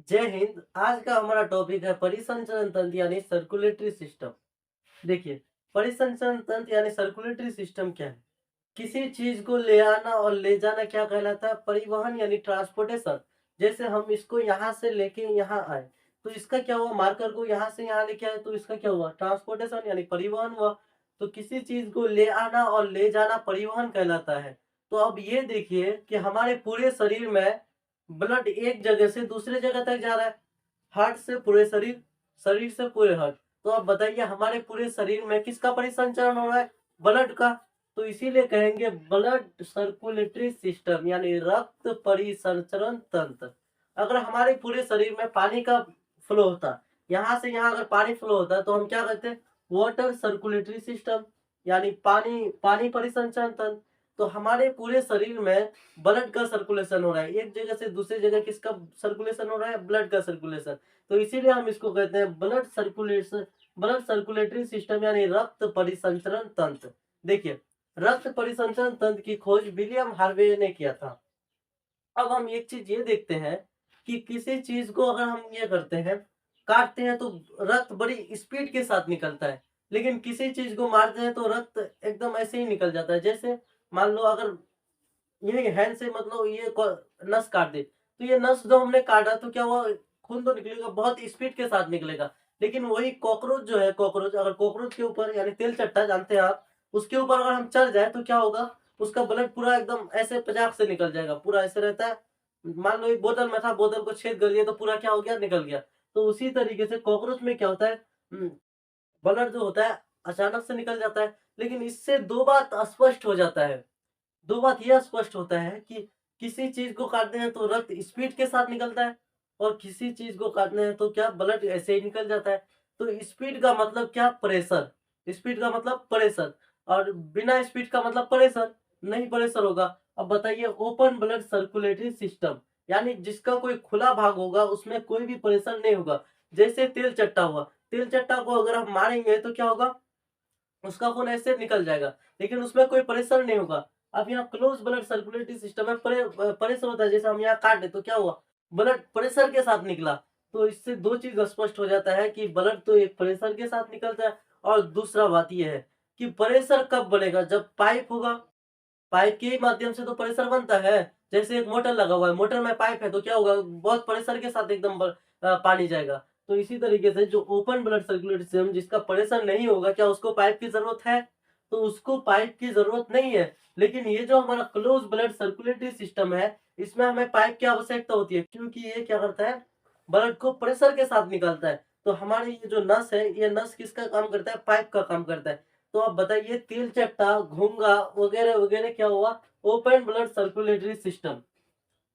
जय हिंद। आज का हमारा टॉपिक है परिसंचरण तंत्र यानी सर्कुलेटरी सिस्टम। देखिए, परिसंचरण तंत्र यानी सर्कुलेटरी सिस्टम क्या है? किसी चीज को ले आना और ले जाना क्या कहलाता है? परिवहन यानी ट्रांसपोर्टेशन। जैसे हम इसको यहाँ से लेके यहाँ आए, तो इसका क्या हुआ? मार्कर को यहाँ से यहाँ लेके आए तो इसका क्या हुआ? ट्रांसपोर्टेशन यानी परिवहन हुआ। तो किसी चीज को ले आना और ले जाना परिवहन कहलाता है। तो अब ये देखिए कि हमारे पूरे शरीर में ब्लड एक जगह से दूसरे जगह तक जा रहा है। हार्ट से पूरे शरीर, शरीर से पूरे हार्ट। तो आप बताइए हमारे पूरे शरीर में किसका परिसंचरण हो रहा है? ब्लड का। तो इसीलिए कहेंगे ब्लड सर्कुलेटरी सिस्टम यानी रक्त परिसंचरण तंत्र। अगर हमारे पूरे शरीर में पानी का फ्लो होता, यहाँ से यहाँ अगर पानी फ्लो होता तो हम क्या कहते हैं? वाटर सर्कुलेटरी सिस्टम यानी पानी पानी परिसंचरण तंत्र। तो हमारे पूरे शरीर में ब्लड का सर्कुलेशन हो रहा है, एक जगह से दूसरी जगह किसका सर्कुलेशन हो रहा है? ब्लड का सर्कुलेशन। तो इसीलिए हम इसको कहते हैं blood circulation, blood circulatory system यानी रक्त परिसंचरण तंत्र। देखिए, रक्त परिसंचरण तंत्र की खोज विलियम हार्वे ने किया था। अब हम एक चीज ये देखते हैं कि किसी चीज को अगर हम ये करते हैं, काटते हैं, तो रक्त बड़ी स्पीड के साथ निकलता है। लेकिन किसी चीज को मारते हैं तो रक्त एकदम ऐसे ही निकल जाता है। जैसे मान लो अगर ये हैंड से मतलब ये नस काट दे, तो ये नस जो हमने काटा तो क्या हुआ? खून तो निकलेगा, बहुत स्पीड के साथ निकलेगा। लेकिन वही कॉकरोच जो है, कॉकरोच अगर कॉकरोच के ऊपर यानी तेल चट्टा जानते हैं आप, उसके ऊपर अगर हम चढ़ जाए तो क्या होगा? उसका ब्लड पूरा एकदम ऐसे पजाक से निकल जाएगा, पूरा ऐसे रहता है। मान लो एक बोतल में था, बोतल को छेद कर दिया तो पूरा क्या हो गया? निकल गया। तो उसी तरीके से कॉकरोच में क्या होता है? ब्लड जो होता है अचानक से निकल जाता है। लेकिन इससे दो बात स्पष्ट हो जाता है। दो बात यह स्पष्ट होता है कि किसी चीज को काटते हैं तो रक्त स्पीड के साथ निकलता है, और किसी चीज को काटते हैं तो क्या? ब्लड ऐसे ही निकल जाता है। तो स्पीड का मतलब क्या? प्रेशर। स्पीड का मतलब प्रेशर, और बिना स्पीड का मतलब प्रेशर नहीं, प्रेशर होगा। अब बताइए, ओपन ब्लड सर्कुलेटरी सिस्टम यानी जिसका कोई खुला भाग होगा उसमें कोई भी प्रेशर नहीं होगा। जैसे तेल चट्टा हुआ, तेल चट्टा को अगर हम मारेंगे तो क्या होगा? उसका खून ऐसे निकल जाएगा, लेकिन उसमें कोई प्रेशर नहीं होगा। अब यहाँ क्लोज ब्लड सर्कुलेटरी सिस्टम में प्रेशर होता है। जैसे हम यहाँ काटे तो क्या हुआ? ब्लड प्रेशर के साथ निकला। तो इससे दो चीज स्पष्ट हो जाता है कि ब्लड तो एक प्रेशर के साथ निकलता है। और दूसरा बात यह है कि प्रेशर कब बनेगा? जब पाइप होगा। पाइप के ही माध्यम से तो प्रेशर बनता है। जैसे एक मोटर लगा हुआ है, मोटर में पाइप है तो क्या होगा? बहुत प्रेशर के साथ एकदम पानी जाएगा। तो इसी तरीके से जो ओपन ब्लड सर्कुलेटरी सिस्टम जिसका प्रेशर नहीं होगा, क्या उसको पाइप की जरूरत है? तो उसको पाइप की जरूरत नहीं है। लेकिन ये जो हमारा क्लोज ब्लड सर्कुलेटरी सिस्टम है, इसमें हमें पाइप की आवश्यकता होती है, क्योंकि ये क्या करता है? ब्लड को प्रेशर के साथ निकालता है। तो हमारी ये जो नस है, ये नस किसका काम करता है? पाइप का काम करता है। तो आप बताइए, तिल चट्टा, घोंघा वगैरह वगैरह क्या हुआ? Open blood circulatory system.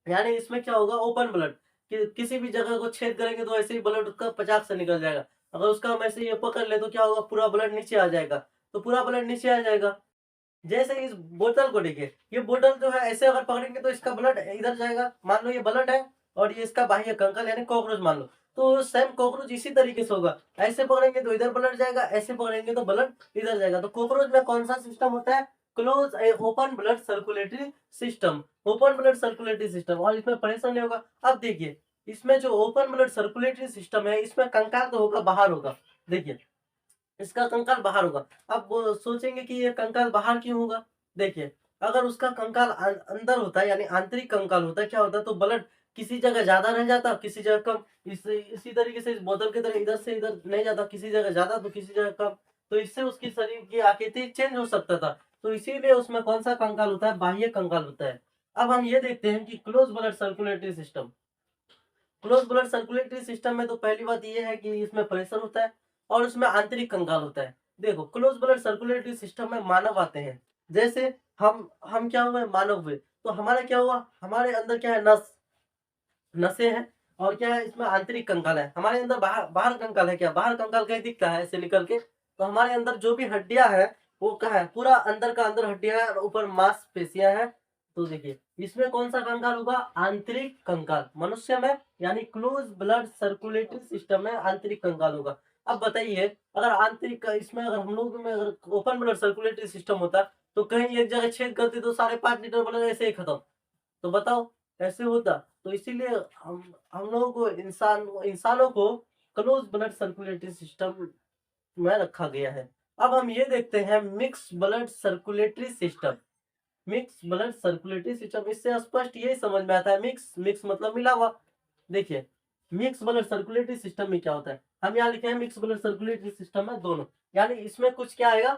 यानी इसमें क्या होगा? ओपन ब्लड, कि किसी भी जगह को छेद करेंगे तो ऐसे ही ब्लड उसका पचाक से निकल जाएगा। अगर उसका हम ऐसे ये पकड़ ले तो क्या होगा? पूरा ब्लड नीचे आ जाएगा। तो पूरा ब्लड नीचे आ जाएगा। जैसे इस बोतल को देखिए, ये बोतल जो है ऐसे अगर पकड़ेंगे तो इसका ब्लड इधर जाएगा। मान लो ये ब्लड है और ये इसका बाह्य कंकाल यानी कॉकरोच मान लो। तो सेम कॉकरोच इसी तरीके से होगा। ऐसे पकड़ेंगे तो इधर ब्लड जाएगा, ऐसे पकड़ेंगे तो ब्लड इधर जाएगा। तो कॉकरोच में कौन सा सिस्टम होता है? Close open blood circulatory system. Open blood circulatory system, और इसमें परेशान नहीं होगा। अब देखिए, इसमें जो ओपन ब्लड सर्कुलेटरी सिस्टम है, इसमें कंकाल तो होगा, बाहर होगा। देखिए, इसका कंकाल बाहर होगा। अब वो सोचेंगे कि ये कंकाल बाहर क्यों होगा? देखिए, अगर उसका कंकाल अंदर होता है यानी आंतरिक कंकाल होता है, क्या होता है? तो ब्लड किसी जगह ज्यादा रह जाता, किसी जगह कम। इसी तरीके से इस बोतल की तरह इधर से इधर नहीं जाता, किसी जगह ज्यादा तो किसी जगह कम। तो इससे उसकी शरीर की आकृति चेंज हो सकता था। तो इसीलिए उसमें कौन सा कंकाल होता है? बाह्य कंकाल होता है। अब हम ये देखते हैं कि close blood circulatory system. Close blood circulatory system में तो पहली बात ये है कि इसमें प्रेशर होता है और उसमें आंतरिक कंकाल होता है। देखो, क्लोज ब्लड सर्कुलेटरी सिस्टम में मानव आते हैं। जैसे हम क्या हुए? मानव हुए। तो हमारा क्या हुआ? हमारे अंदर क्या है? नसें हैं। और क्या है? इसमें आंतरिक कंकाल है। हमारे अंदर बाहर बाहर कंकाल है क्या? बाहर कंकाल कहीं दिखता है ऐसे निकल के? तो हमारे अंदर जो भी हड्डियां हैं वो क्या है? पूरा अंदर का अंदर हड्डियां हैं और ऊपर मांसपेशियां हैं। तो देखिए, इसमें कौन सा कंकाल होगा? आंतरिक कंकाल। मनुष्य में यानी क्लोज ब्लड सर्कुलेटरी सिस्टम में आंतरिक कंकाल होगा। अब बताइए, अगर आंतरिक इसमें अगर हम लोग में अगर ओपन ब्लड सर्कुलेटरी सिस्टम होता तो कहीं एक जगह छेद करते तो सारे 5 लीटर ब्लड ऐसे ही खत्म। तो बताओ, ऐसे होता तो इसीलिए हम लोगों को इंसानों को क्लोज ब्लड सर्कुलेटरी सिस्टम में रखा गया है। अब हम ये देखते हैं mix blood circulatory system. Mix blood circulatory system, इससे स्पष्ट यही समझ में आता है, मिक्स मिक्स मतलब मिला हुआ। देखिए मिक्स ब्लड सर्कुलेटरी सिस्टम में क्या होता है, हम यहाँ लिखे हैं मिक्स ब्लड सर्कुलेटरी सिस्टम में दोनों, यानी इसमें कुछ क्या आएगा,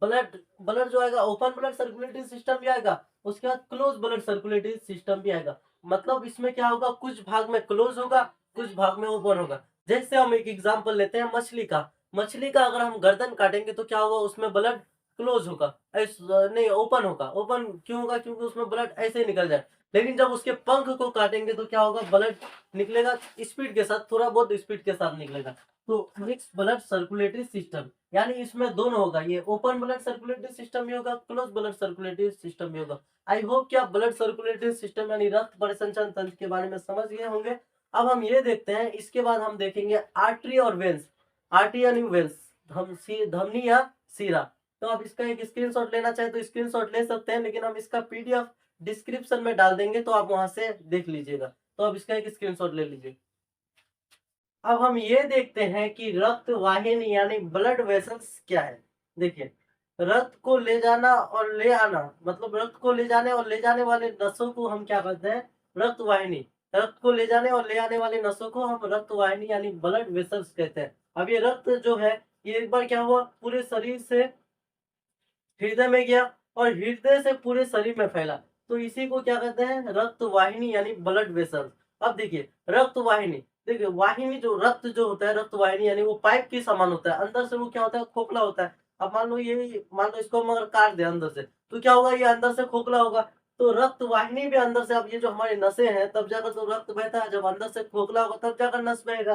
ब्लड ब्लड जो आएगा ओपन ब्लड सर्कुलेटरी सिस्टम भी आएगा, उसके बाद क्लोज ब्लड सर्कुलेटरी सिस्टम भी आएगा। मतलब इसमें क्या होगा, कुछ भाग में क्लोज होगा, कुछ भाग में ओपन होगा। जैसे हम एक एग्जांपल लेते हैं मछली का। मछली का अगर हम गर्दन काटेंगे तो क्या होगा, उसमें ब्लड क्लोज होगा, नहीं ओपन होगा। ओपन क्यों होगा, क्योंकि उसमें ब्लड ऐसे ही निकल जाए। लेकिन जब उसके पंख को काटेंगे तो क्या होगा, ब्लड निकलेगा स्पीड के साथ, थोड़ा बहुत स्पीड के साथ निकलेगा। तो मिक्स ब्लड सर्कुलेटरी सिस्टम, यानी इसमें दोनों होगा, ये ओपन ब्लड सर्कुलेटरी सिस्टम भी होगा, क्लोज ब्लड सर्कुलेटरी सिस्टम भी होगा। आई होप कि आप ब्लड सर्कुलेटरी सिस्टम यानी रक्त परिसंचरण तंत्र के बारे में समझ गए होंगे। अब हम ये देखते हैं, इसके बाद हम देखेंगे आर्टरी और वेंस। आर्टरी यानी वेंस, धमनी या सीरा। तो आप इसका एक स्क्रीनशॉट लेना चाहे तो स्क्रीनशॉट ले सकते हैं, लेकिन हम इसका पीडीएफ डिस्क्रिप्शन में डाल देंगे तो आप वहां से देख लीजिएगा। तो आप इसका एक स्क्रीनशॉट ले लीजिए। अब हम ये देखते हैं कि रक्त वाहिनी यानी ब्लड वेसल्स क्या है। देखिए रक्त को ले जाना और ले आना, मतलब रक्त को ले जाने और ले जाने वाले नसों को हम क्या कहते हैं, रक्त वाहिनी। रक्त को ले जाने और ले आने वाले नसों को हम रक्त वाहिनी यानी ब्लड वेसल्स कहते हैं। अब ये रक्त जो है, ये एक बार क्या हुआ, पूरे शरीर से हृदय में गया और हृदय से पूरे शरीर में फैला, तो इसी को क्या कहते हैं, रक्त वाहिनी यानी ब्लड वेसल। अब देखिए रक्त वाहिनी, देखिए वाहिनी जो रक्त जो होता है, रक्त वाहिनी यानी वो पाइप के समान होता है, अंदर से वो क्या होता है, खोखला होता है। अब मान लो इसको हम अगर काट दे अंदर से, तो क्या होगा, ये अंदर से खोखला होगा। तो रक्त वाहिनी भी अंदर से, अब ये जो हमारे नसें हैं तब जाकर तो रक्त बहता है, जब अंदर से खोखला होगा तब जाकर नस बहेगा,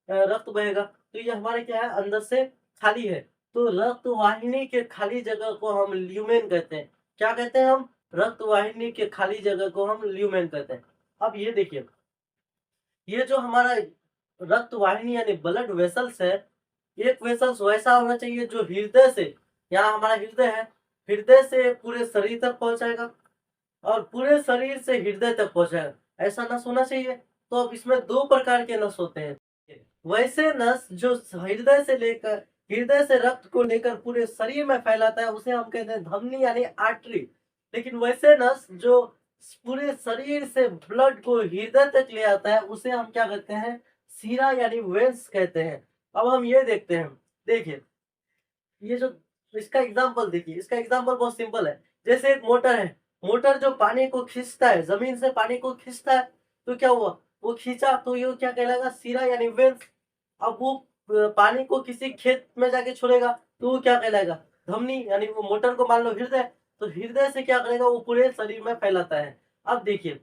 रक्त बहेगा। तो ये हमारे क्या है, अंदर से खाली है। तो रक्त वाहिनी के खाली जगह को हम ल्यूमेन कहते हैं। क्या कहते हैं हम, रक्त वाहिनी के खाली जगह को हम ल्यूमेन कहते हैं। अब ये देखिए, ये जो हमारा रक्त वाहिनी यानी ब्लड वेसल्स है, एक वेसल्स वैसा होना चाहिए जो हृदय से, यहाँ हमारा हृदय है, हृदय से पूरे शरीर तक पहुंचाएगा और पूरे शरीर से हृदय तक पहुंचाएगा, ऐसा नस होना चाहिए। तो अब इसमें दो प्रकार के नस होते हैं। वैसे नस जो हृदय से रक्त को लेकर पूरे शरीर में फैलाता है, उसे हम कहते हैं धमनी यानी आर्टरी। लेकिन वैसे नस जो पूरे शरीर से ब्लड को हृदय तक ले आता है, उसे हम क्या कहते हैं, सीरा यानी वेंस कहते हैं। अब हम ये देखते हैं, देखिए ये जो इसका एग्जाम्पल देखिए, इसका एग्जाम्पल बहुत सिंपल है। जैसे एक मोटर है, मोटर जो पानी को खींचता है, जमीन से पानी को खींचता है, तो क्या हुआ, वो खींचा तो ये क्या कहलाएगा, सीरा यानी वेंस। अब वो पानी को किसी खेत में जाके छोड़ेगा तो वो क्या कहलाएगा, धमनी। यानी वो मोटर को मान लो हृदय, तो हृदय से क्या करेगा, वो पूरे शरीर में फैलाता है। अब देखिए,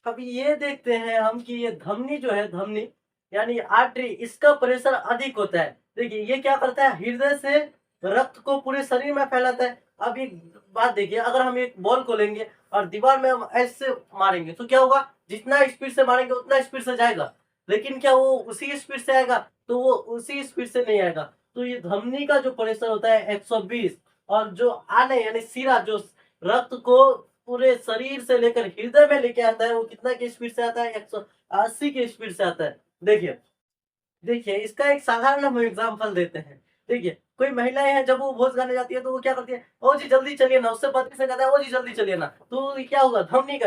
अब ये देखते हैं हम कि ये धमनी जो है, धमनी यानी आर्टरी, इसका प्रेशर अधिक होता है। देखिए ये क्या करता है, हृदय से रक्त को पूरे शरीर में फैलाता है। अब एक बात देखिए, अगर हम एक बॉल को लेंगे और दीवार में हम ऐसे मारेंगे तो क्या होगा, जितना स्पीड से मारेंगे उतना स्पीड से जाएगा। लेकिन क्या वो उसी स्पीड से आएगा, तो वो उसी स्पीड से नहीं आएगा। तो ये धमनी का जो प्रेशर होता है 120, और जो आने यानी सिरा जो रक्त को पूरे शरीर से लेकर हृदय में लेके आता है, वो कितना की स्पीड से आता है, 180 की स्पीड से आता है। देखिए, देखिए इसका एक साधारण हम एग्जांपल देते हैं। देखिए कोई महिलाएं हैं, जब वो भोज खाने जाती है तो वो क्या करती है, ओ जी जल्दी चलिए ना, उससे पति से कहता है ओ जी जल्दी चलिए ना, तो ये क्या होगा, धमनी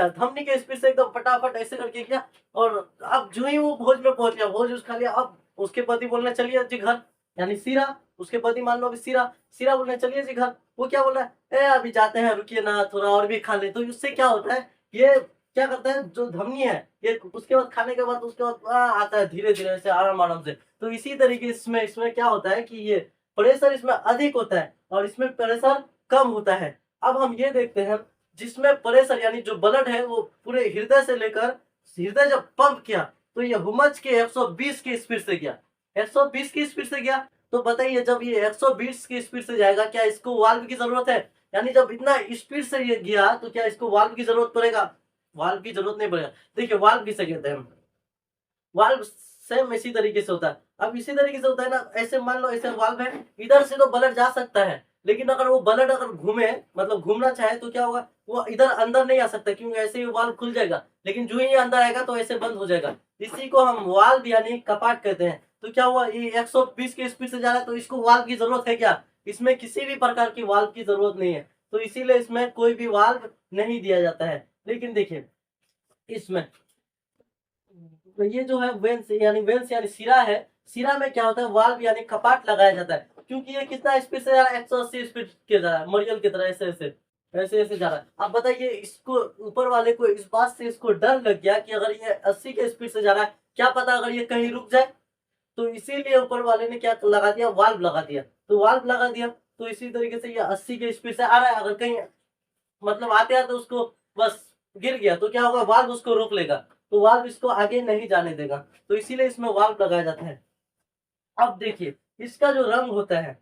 के स्पीड से एकदम फटाफट ऐसे करके किया, और अब जो ही वो भोज में पहुंच गया, भोज उस खा लिया, अब उसके पति बोलना चलिए जी घर, यानी सीरा, उसके पति मान लो अभी सीरा, सीरा बोलना चलिए जी घर, वो क्या बोल रहा है, ए अभी जाते हैं, रुकिए ना थोड़ा और भी खा ले। तो इससे क्या होता है, ये क्या करता है, जो धमनी है ये उसके बाद खाने के बाद उसके बाद आता है धीरे धीरे से, आराम आराम से। तो इसी तरीके इसमें इसमें क्या होता है कि ये प्रेशर इसमें अधिक होता है और इसमें प्रेशर कम होता है। अब हम ये देखते हैं, जिसमें प्रेशर यानी जो ब्लड है वो पूरे हृदय से लेकर, हृदय जब पंप किया तो ये हुमच के 120 की स्पीड से गया, 120 की स्पीड से गया। तो बताइए जब ये 120 की स्पीड से जाएगा, क्या इसको वाल्व की जरूरत है, यानी जब इतना स्पीड से ये गया तो क्या इसको वाल्व की जरूरत पड़ेगा, वाल्व की जरूरत नहीं पड़ेगा। देखिए वाल्व किसे कहते हैं, वाल्व सेम इसी तरीके से होता है। अब इसी तरीके से होता है ना, ऐसे मान लो ऐसे वाल्व है, इधर से तो ब्लड जा सकता है, लेकिन अगर वो ब्लड अगर घूमे, मतलब घूमना चाहे तो क्या होगा, वो इधर अंदर नहीं आ सकता, क्योंकि ऐसे ही वाल्व खुल जाएगा, लेकिन जो ही अंदर आएगा तो ऐसे बंद हो जाएगा। इसी को हम वाल्व यानी कपाट कहते हैं। तो क्या हुआ, ये 120 की स्पीड से जा रहा है, तो इसको वाल्व की जरूरत है क्या? इसमें किसी भी प्रकार की वाल्व की जरूरत नहीं है, तो इसीलिए इसमें कोई भी वाल्व नहीं दिया जाता है। लेकिन देखिए इसमें तो ये जो है वेंस यानी सिरा है। सिरा में क्या होता है, वाल्व यानी कपाट लगाया जाता है, क्योंकि ये कितना स्पीड से जा रहा है, 180 स्पीड के जा रहा है, मरियल की तरह ऐसे ऐसे ऐसे ऐसे जा रहा है। अब बताइए, इसको ऊपर वाले को इस बात से इसको डर लग गया कि अगर ये 80 के स्पीड से जा रहा है, क्या पता अगर ये कहीं रुक जाए, तो इसीलिए ऊपर वाले ने क्या लगा दिया, वाल्व लगा दिया। तो वाल्व लगा दिया, तो इसी तरीके से ये 80 के स्पीड से आ रहा है, अगर कहीं मतलब आते आते उसको बस गिर गया, तो क्या होगा, वाल्व उसको रोक लेगा, तो वाल्व इसको आगे नहीं जाने देगा, तो इसीलिए इसमें वाल्व लगाया जाता है। अब देखिए, इसका जो रंग होता है,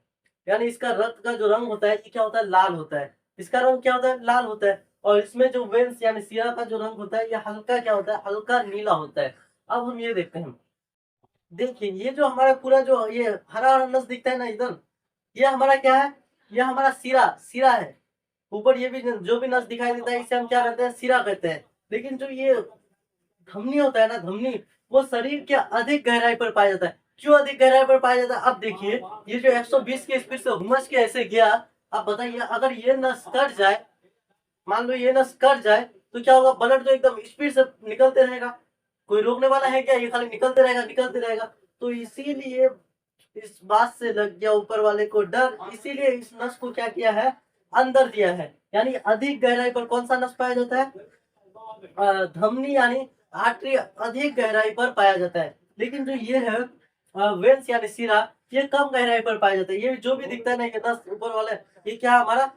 यानी इसका रक्त का जो रंग होता है, ये क्या होता है, लाल होता है। इसका रंग क्या होता है, लाल होता है। और इसमें जो वेंस यानी सिरा का जो रंग होता है, ये हल्का क्या होता है, हल्का नीला होता है। अब हम ये देखते हैं, देखिए ये जो हमारा पूरा जो ये हरा हरा नस दिखता है ना इधर, ये हमारा क्या है, ये हमारा सिरा सिरा है। ऊपर ये भी जो भी नस दिखाई देता है, इसे हम क्या कहते हैं, सिरा कहते हैं। लेकिन जो ये धमनी होता है ना, धमनी, वो शरीर के अधिक गहराई पर पाया जाता है। क्यों अधिक गहराई पर पाया जाता है, अब देखिए, ये जो 120 की स्पीड से घुमस के ऐसे गया, अब बताइए अगर ये नस कट जाए, मान लो ये नस कट जाए, तो क्या होगा, ब्लड तो एकदम स्पीड से निकलते रहेगा, कोई रोकने वाला है क्या, ये खाली निकलते रहेगा निकलते रहेगा। तो इसीलिए इस बात से लग गया ऊपर वाले को डर, इसीलिए इस नस को क्या किया है, अंदर दिया है। यानी अधिक गहराई पर कौन सा नस पाया जाता है, धमनी यानी आर्टरी अधिक गहराई पर पाया जाता है। लेकिन जो ये है वेंस यानी सिरा, ये कम गहराई पर पाया जाता है। ये जो भी दिखता है ना, ये नस ऊपर वाला, ये क्या हमारा,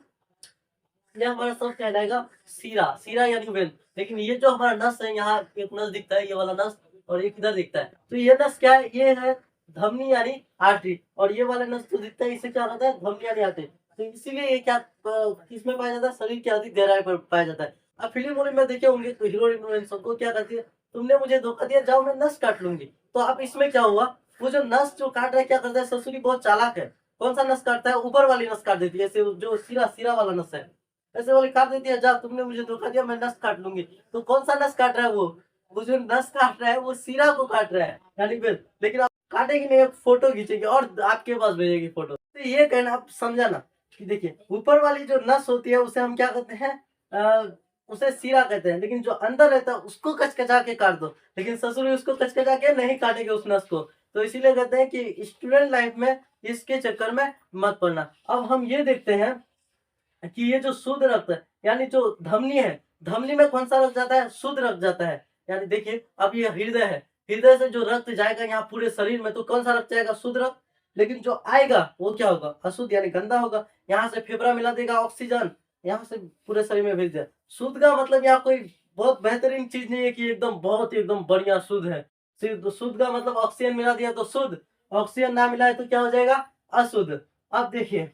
ये हमारा सब कहलाएगा सीरा, सीरा यानी वेल। लेकिन ये जो हमारा नस है, यहाँ एक नस दिखता है, ये वाला नस, और एक इधर दिखता है, तो ये नस क्या है, ये है धमनी यानी आर्टरी। और ये वाला नस जो दिखता है, इसे क्या कहता है, धमनी यानी आर्टरी। तो इसीलिए ये क्या किसमें पाया जाता है, शरीर के अधिक गहराई पर पाया जाता है। अब फिल्म वोल्यूम में देखे होंगे तो हीरो हीरोइन सबको क्या कहती है, तुमने मुझे धोखा दिया, जाओ मैं नस काट लूंगी। तो अब इसमें क्या हुआ, वो जो नस जो काट रहा है, क्या करता है, ससुरी बहुत चालाक है। कौन सा नस काटता है, ऊपर वाली नस काट देती है, ऐसे जो सिरा सिरा वाला नस है, ऐसे वाली काट देती है, जा तुमने मुझे धोखा दिया, मैं नस काट लूंगी। तो कौन सा नस काट रहा है, वो जो नस काट रहा है, वो सिरा को काट रहा है, यानी फिर, लेकिन आप काटेगी नहीं, एक फोटो खींचेगी और आपके पास भेजेगी फोटो। तो ये कहना आप समझा ना, कि देखिए ऊपर वाली जो नस होती है, उसे हम क्या कहते हैं, उसे सिरा कहते हैं। लेकिन जो अंदर रहता है, उसको कचकचा के काट दो, लेकिन ससुर उसको कचकचा के नहीं काटेंगे उस नस को। तो इसीलिए कहते हैं कि स्टूडेंट लाइफ में इसके चक्कर में मत पड़ना। अब हम ये देखते हैं कि ये जो शुद्ध रक्त है, यानी जो धमनी है, धमनी में कौन सा रक्त जाता है, शुद्ध रक्त जाता है। यानी देखिए, अब ये हृदय है, हृदय से जो रक्त जाएगा यहाँ पूरे शरीर में, तो कौन सा रक्त जाएगा, शुद्ध रक्त। लेकिन जो आएगा वो क्या होगा, अशुद्ध यानी गंदा होगा। यहाँ से फेफड़ा मिला देगा ऑक्सीजन, यहाँ से पूरे शरीर में भेज दिया। शुद्ध का मतलब यहाँ कोई बहुत बेहतरीन चीज नहीं है कि एकदम बहुत ही एकदम बढ़िया शुद्ध है। शुद्ध का मतलब ऑक्सीजन मिला दिया तो शुद्ध, ऑक्सीजन ना मिला है तो क्या हो जाएगा, अशुद्ध। अब देखिए,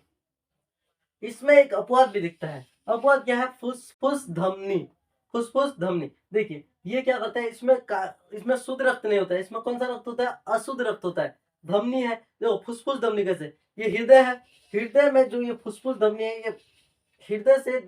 इसमें एक अपवाद भी दिखता है। अपवाद क्या है, फुसफुस धमनी, फुसफुस धमनी। देखिए ये क्या करता है, इसमें शुद्ध रक्त नहीं होता है, इसमें कौन सा रक्त होता है, अशुद्ध रक्त होता है। धमनी है, देखो फुसफुस धमनी कैसे, ये हृदय है, हृदय में जो ये फुसफुस धमनी है, ये हृदय से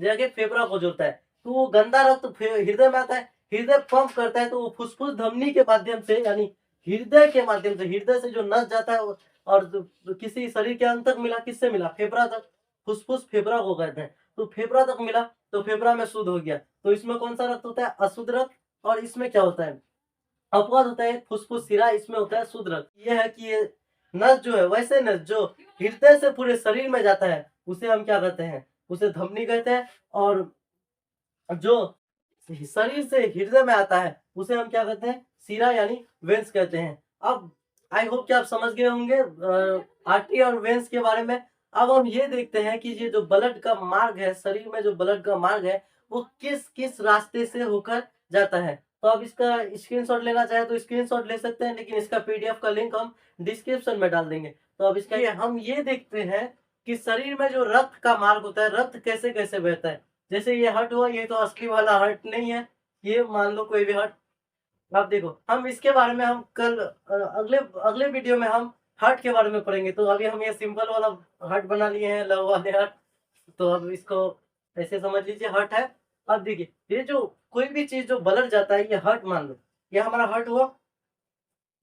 जाके फेफड़ा को जोड़ता है, तो वो गंदा रक्त हृदय में आता है, हृदय पंप करता है, तो वो फुसफुस धमनी के माध्यम से, यानी हृदय के माध्यम से, हृदय से जो नस जाता है और किसी शरीर के अंत तक मिला, किससे मिला, फेफड़ा तक। फुसफुस फेफड़ा को कहते हैं, तो फेफड़ा तक मिला, तो फेफड़ा में शुद्ध हो गया। तो इसमें कौन सा रक्त होता है, अशुद्ध रक्त। और इसमें क्या होता है, अपवाद होता है, फुसफुस सिरा, इसमें होता है शुद्ध रक्त। ये है कि ये नस जो है, वैसे नस जो हृदय से पूरे शरीर में जाता है, उसे हम क्या कहते हैं, उसे धमनी कहते हैं। और जो शरीर से हृदय में आता है, उसे हम क्या कहते हैं, सीरा यानी वेंस कहते हैं। अब आई होप कि आप समझ गए होंगे आर्टरी और वेंस के बारे में। अब हम ये देखते हैं कि ये जो ब्लड का मार्ग है, शरीर में जो ब्लड का मार्ग है, वो किस किस रास्ते से होकर जाता है। तो आप इसका स्क्रीनशॉट लेना चाहे तो स्क्रीनशॉट ले सकते हैं, लेकिन इसका पीडीएफ का लिंक हम डिस्क्रिप्शन में डाल देंगे। तो अब इसका हम ये देखते हैं कि शरीर में जो रक्त का मार्ग होता है, रक्त कैसे कैसे बहता है। जैसे ये हर्ट हुआ, ये तो असली वाला हर्ट नहीं है, ये मान लो कोई भी हर्ट। अब देखो, हम इसके बारे में हम कल अगले अगले वीडियो में हम हार्ट के बारे में पढ़ेंगे। तो अभी हम ये सिंपल वाला हार्ट बना लिए हैं, लव वाले हार्ट। तो अब इसको ऐसे समझ लीजिए हार्ट है। अब देखिए ये जो कोई भी चीज जो ब्लर जाता है, ये हार्ट मान लो, ये हमारा हार्ट हुआ।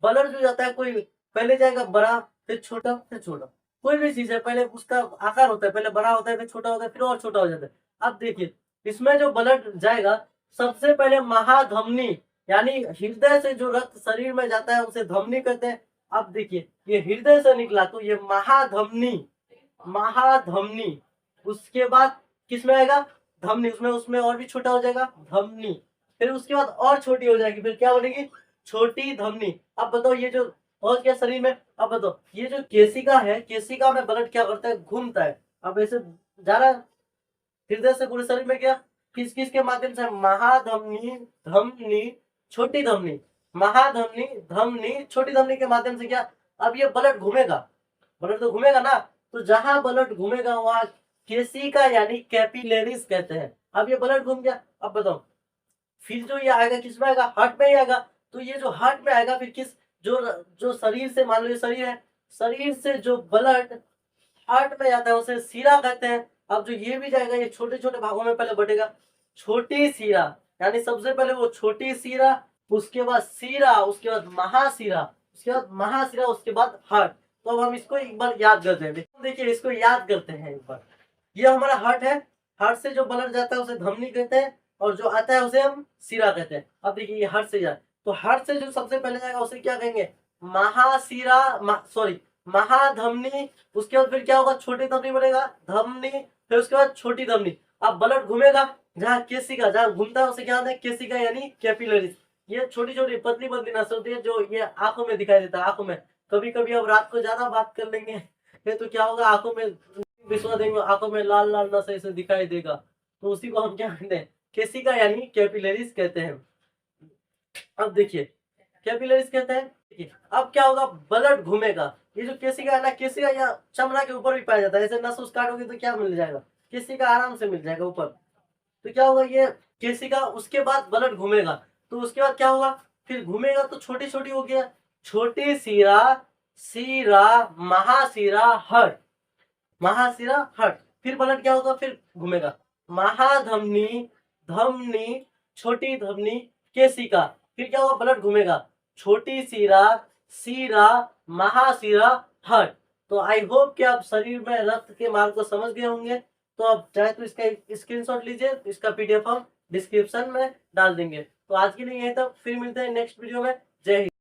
ब्लर जो जाता है कोई पहले जाएगा बड़ा, फिर छोटा, फिर छोटा। कोई भी चीज है पहले उसका आकार होता है, पहले बड़ा होता है, फिर छोटा होता है, फिर और छोटा हो जाता है। अब देखिए इसमें जो ब्लड जाएगा, सबसे पहले महाधमनी, यानी हृदय से जो रक्त शरीर में जाता है उसे धमनी कहते हैं। अब देखिए ये हृदय से निकला तो ये महाधमनी, महाधमनी। उसके बाद किसमें आएगा, धमनी, उसमें उसमें और भी छोटा हो जाएगा धमनी। फिर उसके बाद और छोटी हो जाएगी, फिर क्या बनेगी, छोटी धमनी। अब बताओ ये जो पहुंच गया शरीर में। अब बताओ ये जो केशिका है, केशिका में ब्लड क्या करता है, घूमता है। अब ऐसे जा रहा है हृदय से पूरे शरीर में गया, किस किस के माध्यम से, महाधमनी, धमनी, छोटी धमनी, महाधमनी, धमनी, छोटी धमनी के माध्यम से गया। अब ये ब्लड घूमेगा, ब्लड तो घूमेगा ना, तो जहां ब्लड घूमेगा वहां केशिका यानी कैपिलरीज कहते हैं। अब ये ब्लड घूम गया। अब बताओ फिर जो ये आएगा किसमें आएगा, हार्ट में ही आएगा। तो ये जो हार्ट में आएगा फिर किस, जो जो शरीर से, मान लो ये शरीर है, शरीर से जो ब्लड हार्ट में जाता है उसे सीरा कहते हैं। अब जो ये भी जाएगा ये छोटे छोटे भागों में पहले बटेगा, छोटी सीरा, यानी सबसे पहले वो छोटी सीरा, उसके बाद सीरा, उसके बाद महासीरा, उसके बाद महासीरा, उसके बाद हार्ट। तो अब हम इसको एक बार याद करते हैं। देखिए इसको याद करते हैं एक बार। ये हमारा हार्ट है, हार्ट से जो ब्लड जाता है उसे धमनी कहते हैं, और जो आता है उसे हम सीरा कहते हैं। अब देखिए ये हार्ट से जाए, तो हार्ट से जो सबसे पहले जाएगा उसे क्या कहेंगे, महासीरा, सॉरी महाधमनी। उसके बाद फिर क्या होगा, छोटी धमनी बनेगा, धमनी, फिर उसके बाद छोटी धमनी। अब ब्लड घूमेगा जहाँ केशिका, जहाँ घूमता है उसे क्या कहते हैं, केशिका यानी कैपिलरीज। ये छोटी छोटी पतली पतली नसें होती है जो ये आंखों में दिखाई देता है, आंखों में। कभी कभी अब रात को ज्यादा बात कर लेंगे तो क्या होगा, आंखों में विश्वा देंगे, आंखों में लाल लाल नस ऐसे दिखाई देगा, तो उसी को हम क्या कहते हैं, केशिका यानी कैपिलरीज कहते हैं। अब देखिए कैपिलरीज कहते हैं। देखिए अब क्या होगा, ब्लड घूमेगा। ये जो केशिका है ना, केशिका या चमड़ा के ऊपर भी पाया जाता है। ऐसे नस उस काटोगे तो क्या मिल जाएगा, केशिका आराम से मिल जाएगा ऊपर। तो क्या होगा, ये केशिका, उसके बाद ब्लड घूमेगा, तो उसके बाद क्या होगा, फिर घूमेगा तो छोटी छोटी हो गया, छोटी सीरा, सीरा, महासीरा, हट, महाशिरा, हट। फिर ब्लड क्या होगा, फिर घूमेगा, महाधमनी, धमनी, छोटी धमनी, केशिका। फिर क्या होगा, ब्लड घूमेगा, छोटी सीरा, सीरा, महासीरा, हट। तो आई होप कि आप शरीर में रक्त के मार्ग को समझ गए होंगे। तो आप चाहे तो इसका स्क्रीनशॉट लीजिए, इसका पीडीएफ हम डिस्क्रिप्शन में डाल देंगे। तो आज के लिए यही तक, फिर मिलते हैं नेक्स्ट वीडियो में। जय हिंद।